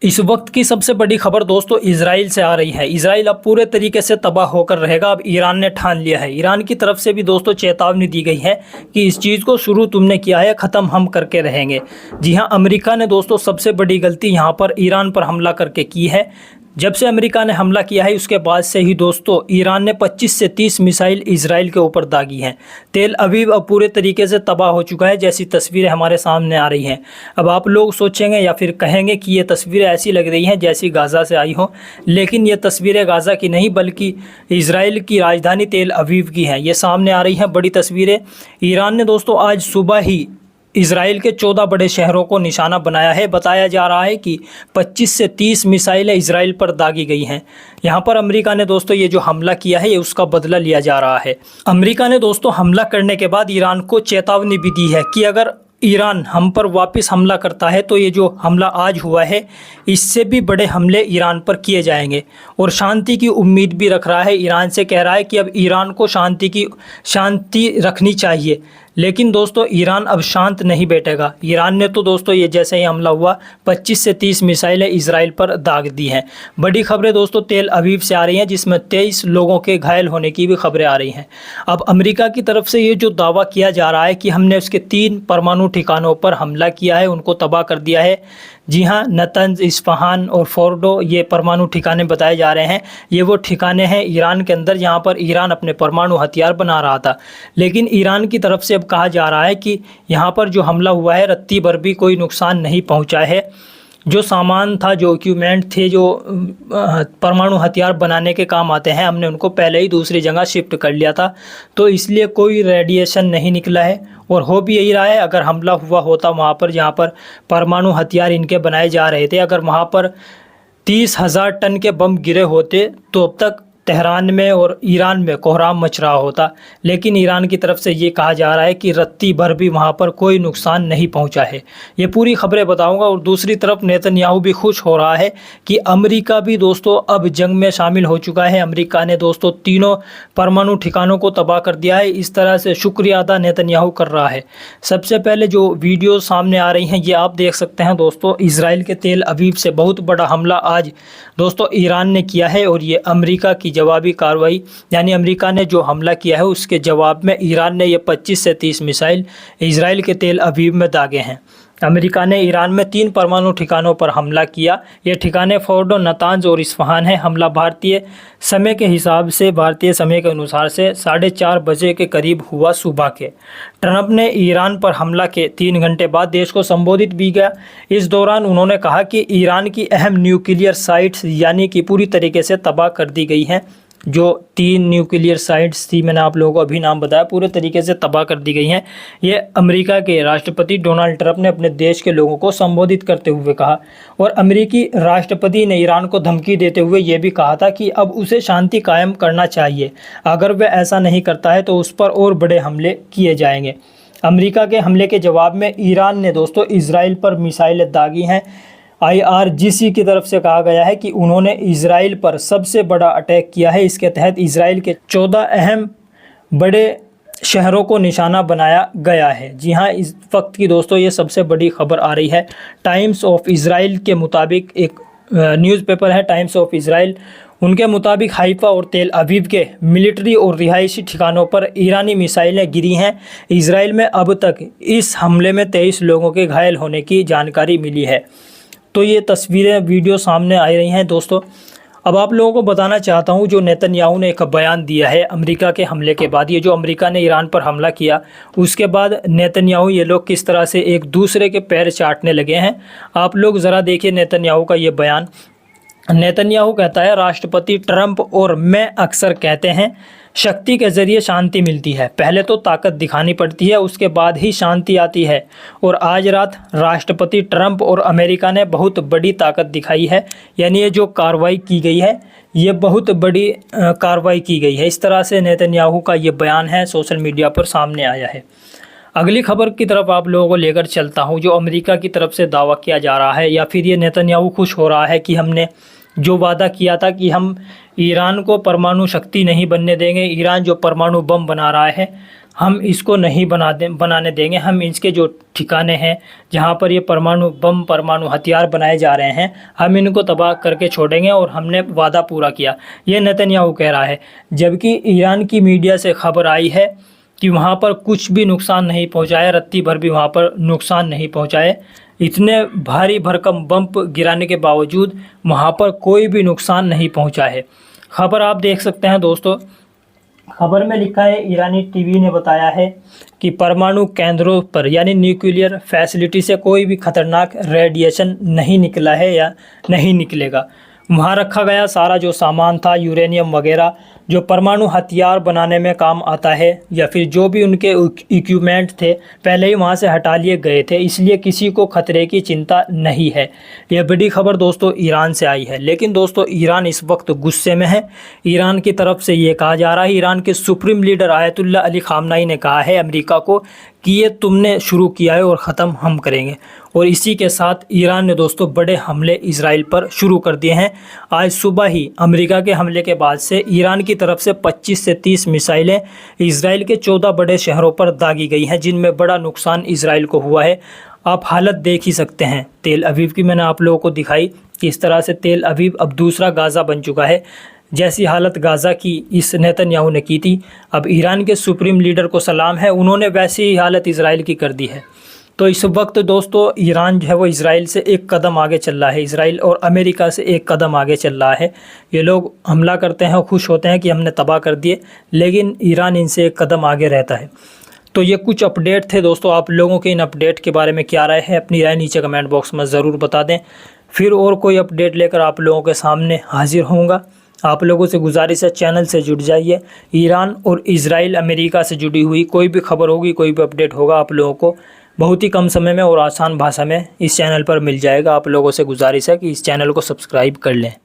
इस वक्त की सबसे बड़ी खबर दोस्तों इजराइल से आ रही है। इजराइल अब पूरे तरीके से तबाह होकर रहेगा। अब ईरान ने ठान लिया है। ईरान की तरफ से भी दोस्तों चेतावनी दी गई है कि इस चीज़ को शुरू तुमने किया है, ख़त्म हम करके रहेंगे। जी हां, अमेरिका ने दोस्तों सबसे बड़ी गलती यहां पर ईरान पर हमला करके की है। जब से अमेरिका ने हमला किया है उसके बाद से ही दोस्तों ईरान ने 25 से 30 मिसाइल इजराइल के ऊपर दागी हैं। तेल अवीव अब पूरे तरीके से तबाह हो चुका है, जैसी तस्वीरें हमारे सामने आ रही हैं। अब आप लोग सोचेंगे या फिर कहेंगे कि ये तस्वीरें ऐसी लग रही हैं जैसी गाज़ा से आई हो, लेकिन ये तस्वीरें गाज़ा की नहीं बल्कि इजराइल की राजधानी तेल अवीव की हैं। ये सामने आ रही हैं बड़ी तस्वीरें। ईरान ने दोस्तों आज सुबह ही इजराइल के 14 बड़े शहरों को निशाना बनाया है। बताया जा रहा है कि 25 से 30 मिसाइलें इजराइल पर दागी गई हैं। यहाँ पर अमेरिका ने दोस्तों ये जो हमला किया है ये उसका बदला लिया जा रहा है। अमेरिका ने दोस्तों हमला करने के बाद ईरान को चेतावनी भी दी है कि अगर ईरान हम पर वापस हमला करता है तो ये जो हमला आज हुआ है इससे भी बड़े हमले ईरान पर किए जाएंगे। और शांति की उम्मीद भी रख रहा है, ईरान से कह रहा है कि अब ईरान को शांति रखनी चाहिए। लेकिन दोस्तों ईरान अब शांत नहीं बैठेगा। ईरान ने तो दोस्तों ये जैसे ही हमला हुआ 25 से 30 मिसाइलें इजराइल पर दाग दी हैं। बड़ी खबरें दोस्तों तेल अवीव से आ रही हैं, जिसमें 23 लोगों के घायल होने की भी खबरें आ रही हैं। अब अमेरिका की तरफ से ये जो दावा किया जा रहा है कि हमने उसके 3 परमाणु ठिकानों पर हमला किया है, उनको तबाह कर दिया है। जी हाँ, नतंज, इस्फहान और फोर्डो ये परमाणु ठिकाने बताए जा रहे हैं। ये वो ठिकाने हैं ईरान के अंदर जहाँ पर ईरान अपने परमाणु हथियार बना रहा था। लेकिन ईरान की तरफ से अब कहा जा रहा है कि यहाँ पर जो हमला हुआ है रत्ती भर भी कोई नुकसान नहीं पहुँचा है। जो सामान था, जो इक्विपमेंट थे, जो परमाणु हथियार बनाने के काम आते हैं, हमने उनको पहले ही दूसरी जगह शिफ्ट कर लिया था, तो इसलिए कोई रेडिएशन नहीं निकला है। और हो भी यही रहा है, अगर हमला हुआ होता वहाँ पर जहाँ पर परमाणु हथियार इनके बनाए जा रहे थे, अगर वहाँ पर 30,000 टन के बम गिरे होते तो अब तक तेहरान में और ईरान में कोहराम मच रहा होता। लेकिन ईरान की तरफ से ये कहा जा रहा है कि रत्ती भर भी वहाँ पर कोई नुकसान नहीं पहुँचा है। ये पूरी खबरें बताऊंगा। और दूसरी तरफ नेतन्याहू भी खुश हो रहा है कि अमेरिका भी दोस्तों अब जंग में शामिल हो चुका है। अमेरिका ने दोस्तों तीनों परमाणु ठिकानों को तबाह कर दिया है। इस तरह से शुक्रिया अदा नेतन्याहू कर रहा है। सबसे पहले जो वीडियो सामने आ रही हैं ये आप देख सकते हैं दोस्तों, इजराइल के तेल अवीव से बहुत बड़ा हमला आज दोस्तों ईरान ने किया है। और ये अमेरिका की जवाबी कार्रवाई, यानी अमेरिका ने जो हमला किया है उसके जवाब में ईरान ने ये 25 से 30 मिसाइल इजराइल के तेल अवीव में दागे हैं। अमेरिका ने ईरान में 3 परमाणु ठिकानों पर हमला किया। ये ठिकाने फोर्डो, नतांज और इस्फहान है। हमला भारतीय समय के हिसाब से, भारतीय समय के अनुसार से 4:30 बजे के करीब हुआ सुबह के। ट्रंप ने ईरान पर हमला के 3 घंटे बाद देश को संबोधित भी किया। इस दौरान उन्होंने कहा कि ईरान की अहम न्यूक्लियर साइट्स यानी कि पूरी तरीके से तबाह कर दी गई हैं। जो 3 न्यूक्लियर साइट्स थी, मैंने आप लोगों को अभी नाम बताया, पूरे तरीके से तबाह कर दी गई हैं। ये अमेरिका के राष्ट्रपति डोनाल्ड ट्रंप ने अपने देश के लोगों को संबोधित करते हुए कहा। और अमेरिकी राष्ट्रपति ने ईरान को धमकी देते हुए ये भी कहा था कि अब उसे शांति कायम करना चाहिए, अगर वह ऐसा नहीं करता है तो उस पर और बड़े हमले किए जाएंगे। अमेरिका के हमले के जवाब में ईरान ने दोस्तों इजराइल पर मिसाइलें दागी हैं। IRGC की तरफ से कहा गया है कि उन्होंने इजराइल पर सबसे बड़ा अटैक किया है। इसके तहत इजराइल के 14 अहम बड़े शहरों को निशाना बनाया गया है। जी हाँ, इस वक्त की दोस्तों ये सबसे बड़ी खबर आ रही है। टाइम्स ऑफ इजराइल के मुताबिक, एक न्यूज़पेपर है टाइम्स ऑफ इजराइल, उनके मुताबिक हाइफा और तेल अवीव के मिलिट्री और रिहायशी ठिकानों पर ईरानी मिसाइलें गिरी हैं। इजराइल में अब तक इस हमले में 23 लोगों के घायल होने की जानकारी मिली है। तो ये तस्वीरें, वीडियो सामने आ रही हैं दोस्तों। अब आप लोगों को बताना चाहता हूँ, जो नेतन्याहू ने एक बयान दिया है अमेरिका के हमले के बाद, ये जो अमेरिका ने ईरान पर हमला किया उसके बाद नेतन्याहू ये लोग किस तरह से एक दूसरे के पैर चाटने लगे हैं। आप लोग ज़रा देखिए नेतन्याहू का ये बयान। नेतन्याहू कहता है, राष्ट्रपति ट्रंप और मैं अक्सर कहते हैं शक्ति के ज़रिए शांति मिलती है। पहले तो ताकत दिखानी पड़ती है, उसके बाद ही शांति आती है। और आज रात राष्ट्रपति ट्रंप और अमेरिका ने बहुत बड़ी ताकत दिखाई है, यानी ये जो कार्रवाई की गई है ये बहुत बड़ी कार्रवाई की गई है। इस तरह से नेतन्याहू का ये बयान है, सोशल मीडिया पर सामने आया है। अगली खबर की तरफ आप लोगों को लेकर चलता हूँ। जो अमेरिका की तरफ से दावा किया जा रहा है, या फिर ये नेतन्याहू खुश हो रहा है कि हमने जो वादा किया था कि हम ईरान को परमाणु शक्ति नहीं बनने देंगे, ईरान जो परमाणु बम बना रहा है हम इसको नहीं बनाने देंगे। हम इसके जो ठिकाने हैं जहाँ पर ये परमाणु बम, परमाणु हथियार बनाए जा रहे हैं, हम इनको तबाह करके छोड़ेंगे और हमने वादा पूरा किया, ये नेतन्याहू कह रहा है। जबकि ईरान की मीडिया से खबर आई है कि वहाँ पर कुछ भी नुकसान नहीं पहुँचाया, रत्ती भर भी वहाँ पर नुकसान नहीं पहुँचाए। इतने भारी भरकम बम गिराने के बावजूद वहाँ पर कोई भी नुकसान नहीं पहुँचा है। खबर आप देख सकते हैं दोस्तों। खबर में लिखा है, ईरानी टीवी ने बताया है कि परमाणु केंद्रों पर यानी न्यूक्लियर फैसिलिटी से कोई भी खतरनाक रेडिएशन नहीं निकला है या नहीं निकलेगा। वहाँ रखा गया सारा जो सामान था, यूरेनियम वगैरह, जो परमाणु हथियार बनाने में काम आता है, या फिर जो भी उनके इक्विपमेंट थे पहले ही वहाँ से हटा लिए गए थे, इसलिए किसी को खतरे की चिंता नहीं है। यह बड़ी खबर दोस्तों ईरान से आई है। लेकिन दोस्तों ईरान इस वक्त गुस्से में है। ईरान की तरफ से ये कहा जा रहा है, ईरान के सुप्रीम लीडर आयतुल्लाह अली खामनाई ने कहा है अमेरिका को कि ये तुमने शुरू किया है और ख़त्म हम करेंगे। और इसी के साथ ईरान ने दोस्तों बड़े हमले इजराइल पर शुरू कर दिए हैं। आज सुबह ही अमेरिका के हमले के बाद से ईरान की तरफ से 25 से 30 मिसाइलें इजराइल के 14 बड़े शहरों पर दागी गई हैं, जिनमें बड़ा नुकसान इजराइल को हुआ है। आप हालत देख ही सकते हैं। तेल अवीव की मैंने आप लोगों को दिखाई कि इस तरह से तेल अवीव अब दूसरा गाज़ा बन चुका है। जैसी हालत गाज़ा की इस नेतन्याहू ने की थी, अब ईरान के सुप्रीम लीडर को सलाम है, उन्होंने वैसी ही हालत इजराइल की कर दी है। तो इस वक्त दोस्तों ईरान जो है वो इजराइल से एक कदम आगे चल रहा है, इजराइल और अमेरिका से एक कदम आगे चल रहा है। ये लोग हमला करते हैं और खुश होते हैं कि हमने तबाह कर दिए, लेकिन ईरान इनसे एक कदम आगे रहता है। तो ये कुछ अपडेट थे दोस्तों। आप लोगों के इन अपडेट के बारे में क्या राय है, अपनी राय नीचे कमेंट बॉक्स में ज़रूर बता दें। फिर और कोई अपडेट लेकर आप लोगों के सामने हाजिर होऊंगा। आप लोगों से गुजारिश है, चैनल से जुड़ जाइए। ईरान और इजराइल, अमेरिका से जुड़ी हुई कोई भी खबर होगी, कोई भी अपडेट होगा, आप लोगों को बहुत ही कम समय में और आसान भाषा में इस चैनल पर मिल जाएगा। आप लोगों से गुजारिश है कि इस चैनल को सब्सक्राइब कर लें।